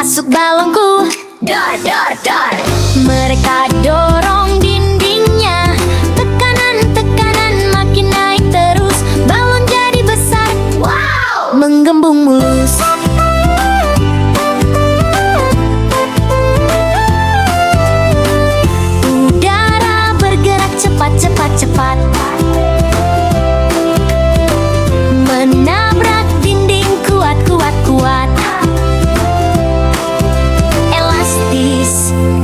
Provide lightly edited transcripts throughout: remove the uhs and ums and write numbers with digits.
masuk balonku. Dor, dor, dor. Mereka dorong dindingnya. Tekanan makin naik terus. Balon jadi besar. Wow! Menggembung mulus. Udara bergerak cepat. Menabrak dinding kuat.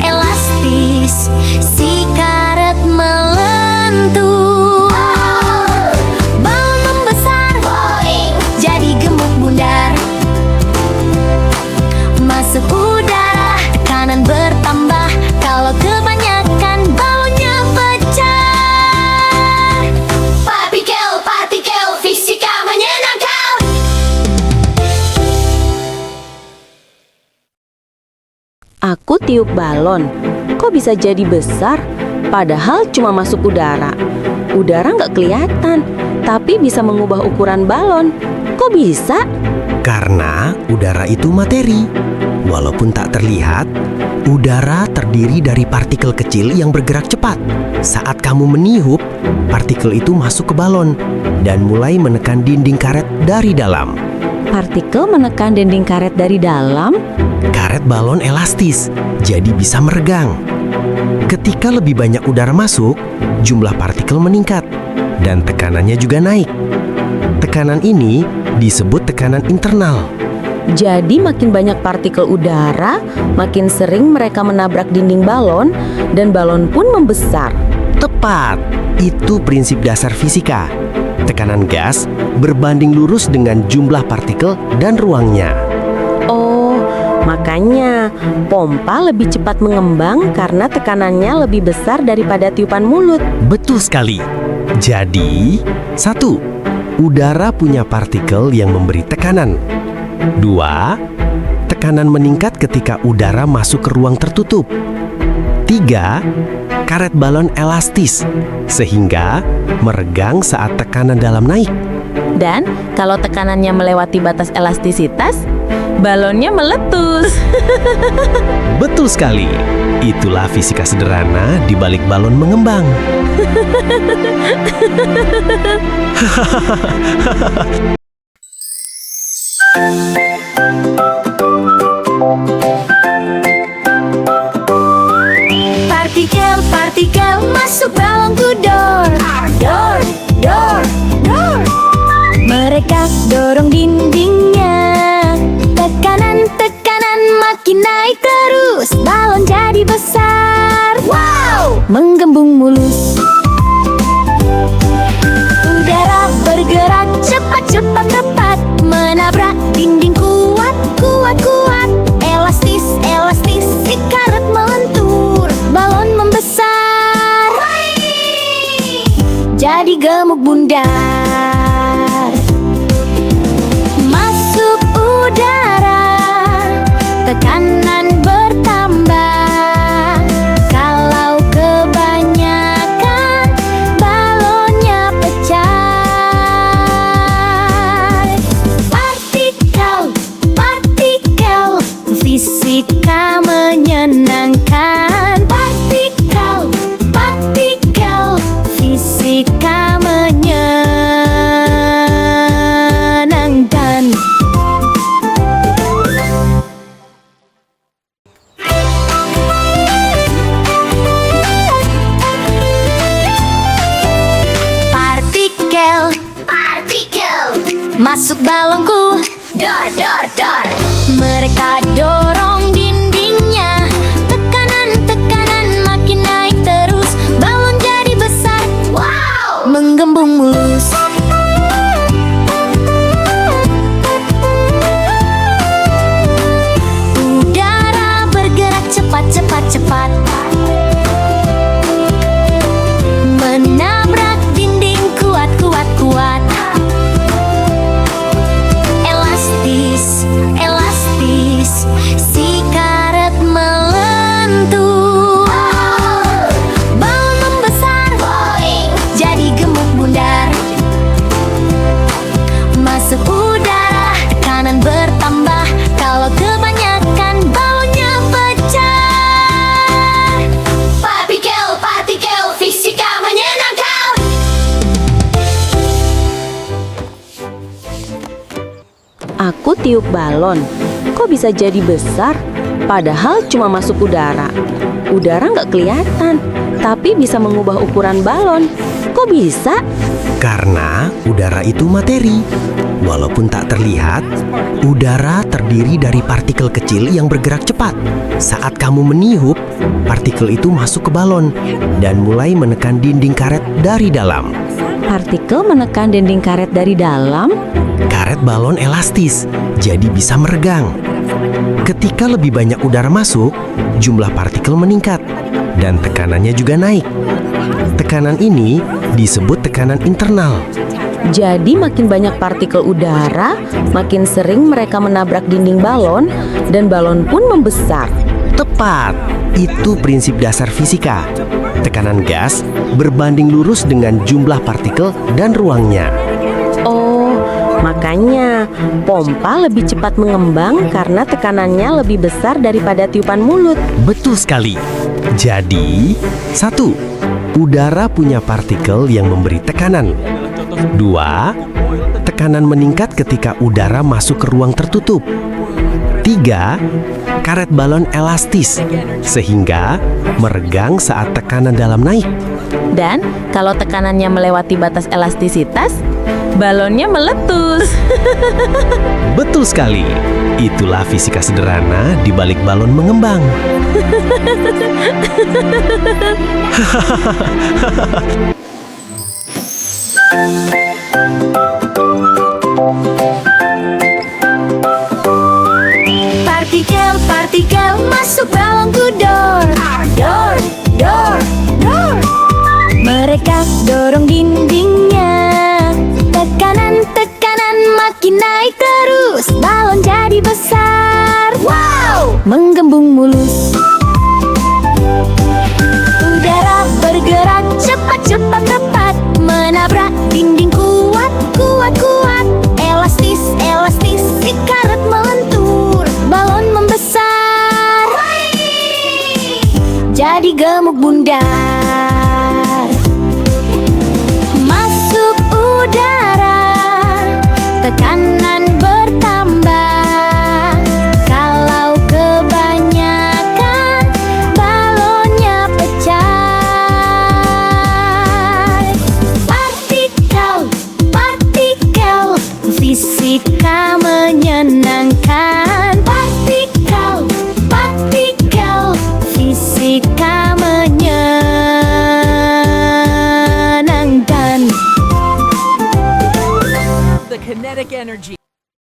Elastis, si karet melentur. Balon membesar, jadi gemuk bundar. Masuk udara, tekanan bertambah. Kalau kebanyakan balonnya pecah. Partikel, fisika menyenangkan. Aku tiup balon, kok bisa jadi besar? Padahal cuma masuk udara. Udara nggak kelihatan, tapi bisa mengubah ukuran balon. Kok bisa? Karena udara itu materi. Walaupun tak terlihat, udara terdiri dari partikel kecil yang bergerak cepat. Saat kamu meniup, partikel itu masuk ke balon dan mulai menekan dinding karet dari dalam. Partikel menekan dinding karet dari dalam? Karet balon elastis, jadi bisa meregang. Ketika lebih banyak udara masuk, jumlah partikel meningkat dan tekanannya juga naik. Tekanan ini disebut tekanan internal. Jadi makin banyak partikel udara, makin sering mereka menabrak dinding balon, dan balon pun membesar. Tepat, itu prinsip dasar fisika. Tekanan gas berbanding lurus dengan jumlah partikel dan ruangnya. Oh, makanya pompa lebih cepat mengembang karena tekanannya lebih besar daripada tiupan mulut. Betul sekali. Jadi, 1. Udara punya partikel yang memberi tekanan. 2. Tekanan meningkat ketika udara masuk ke ruang tertutup. 3. Karet balon elastis, sehingga meregang saat tekanan dalam naik. Dan kalau tekanannya melewati batas elastisitas, balonnya meletus. Betul sekali. Itulah fisika sederhana di balik balon mengembang. Partikel masuk balonku. Dor, dor, dor, dor. Mereka dorong dindingnya. Tekanan makin naik terus. Balon jadi besar. Wow! Menggembung mulus. Udara bergerak cepat. Menabrak dinding kuat. Elastis, si karet melentur. Balon membesar. Jadi gemuk bundar. Masuk udara, tekanan bertambah. Kalau kebanyakan, balonnya pecah. Partikel, fisika menyenangkan. Partikel, fisika menyenangkan. Partikel, masuk balonku. Dor, dor, dor. Mereka dorong dindingnya. Tekanan makin naik terus. Balon jadi besar. Wow! Menggembung mulus. Udara bergerak cepat. Menabrak dinding kuat. Elastis, Aku tiup balon, kok bisa jadi besar? Padahal cuma masuk udara. Udara nggak kelihatan, tapi bisa mengubah ukuran balon. Kok bisa? Karena udara itu materi. Walaupun tak terlihat, udara terdiri dari partikel kecil yang bergerak cepat. Saat kamu meniup, partikel itu masuk ke balon dan mulai menekan dinding karet dari dalam. Partikel menekan dinding karet dari dalam? Karet balon elastis, jadi bisa meregang. Ketika lebih banyak udara masuk, jumlah partikel meningkat dan tekanannya juga naik. Tekanan ini disebut tekanan internal. Jadi makin banyak partikel udara, makin sering mereka menabrak dinding balon, dan balon pun membesar. Tepat, itu prinsip dasar fisika. Tekanan gas berbanding lurus dengan jumlah partikel dan ruangnya. Oh, makanya pompa lebih cepat mengembang karena tekanannya lebih besar daripada tiupan mulut. Betul sekali. Jadi, 1. Udara punya partikel yang memberi tekanan. 2. Tekanan meningkat ketika udara masuk ke ruang tertutup. 3. Karet balon elastis, sehingga meregang saat tekanan dalam naik. Dan kalau tekanannya melewati batas elastisitas, balonnya meletus. Betul sekali. Itulah fisika sederhana di balik balon mengembang. Partikel masuk balonku, dor, dor, dor, dor. Mereka dorong dindingnya. Tekanan makin naik terus. Balon jadi besar. Wow, menggembung mulus. Udara bergerak cepat, menabrak dinding kuat. Elastis, si karet melentur. Balon membesar. Jadi gemuk bundar. Masuk udara, tekanan bertambah. Kalau kebanyakan, balonnya pecah. Partikel, fisika menyenangkan. Partikel, fisika menyenangkan. The kinetic energy.